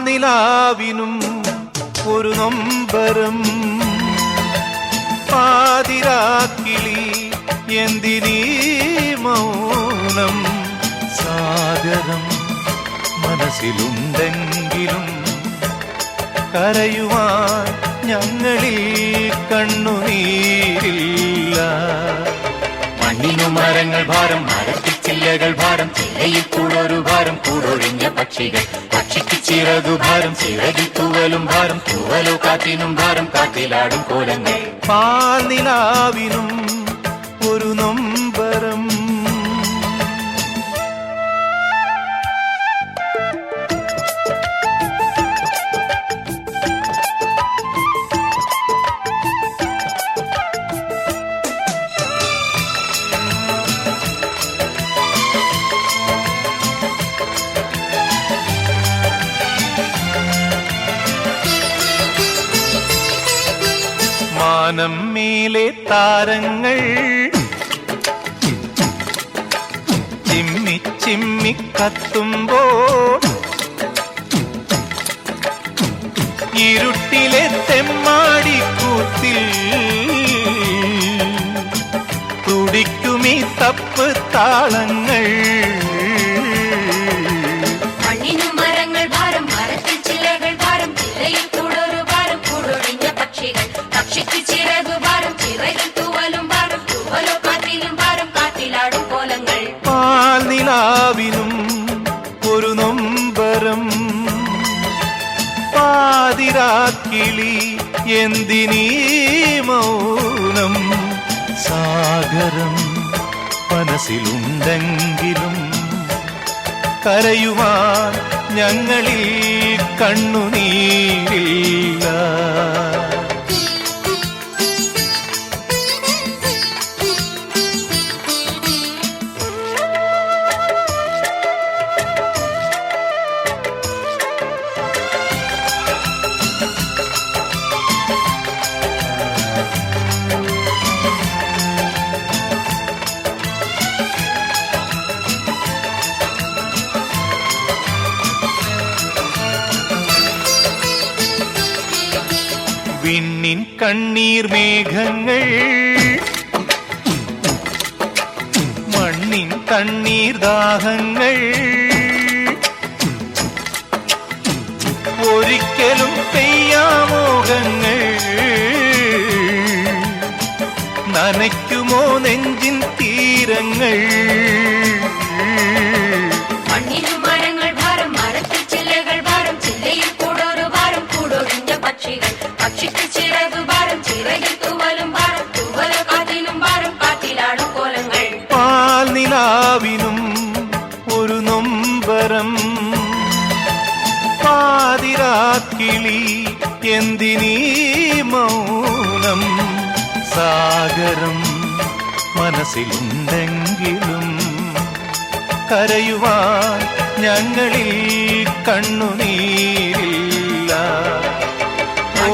പാൽനിലാവിനും ഒരു നൊമ്പരം പാതിരാക്കിളി എന്തിനീ മൗനം സാഗരം മനസ്സിലുണ്ടെങ്കിലും കരയുവാൻ ഞങ്ങളിൽ കണ്ണുനീരില്ല. മണ്ണിനു മരങ്ങൾ ഭാരം, മരത്തിച്ചില്ലകൾ ഭാരം, ചില്ലയിൽ കൂടൊരു ഭാരം, കൂടൊഴിഞ്ഞ പക്ഷികൾ പക്ഷിക്ക് ചിറകു ഭാരം, ചിറകിൽ തൂവലും ഭാരം, തൂവലോ കാറ്റിനും ഭാരം, കാറ്റിലാടും കോലങ്ങൾ. പാൽനിലാവിനും ഒരു നൊമ്പരം മാനം മേലെ താരങ്ങൾ ചിമ്മി ചിമ്മി കത്തുമ്പോൾ ഇരുട്ടിലെ തെമ്മാടിക്കൂത്തിൽ തുടിക്കുമീ തപ്പ് താളങ്ങൾ. പാൽനിലാവിനും ഒരു നൊമ്പരം പാതിരാക്കിളി എന്തിനീ മൗനം സാഗരം മനസ്സിലുണ്ടെങ്കിലും കരയുവാൻ ഞങ്ങളിൽ കണ്ണുനീരില്ല. വിണ്ണിൻ കണ്ണീർ മേഘങ്ങൾ മണ്ണിൻ കണ്ണീർ ദാഹങ്ങൾ ഒരിക്കലും പെയ്യാമോഹങ്ങൾ നനയ്ക്കുമോ നെഞ്ചിൻ തീരങ്ങൾ. പാൽനിലാവിനും ഒരു നൊമ്പരം പാതിരാക്കിളി എന്തിനീ മൗനം സാഗരം മനസ്സിലുണ്ടെങ്കിലും കരയുവാൻ ഞങ്ങളിൽ കണ്ണുനീരില്ല. ഓ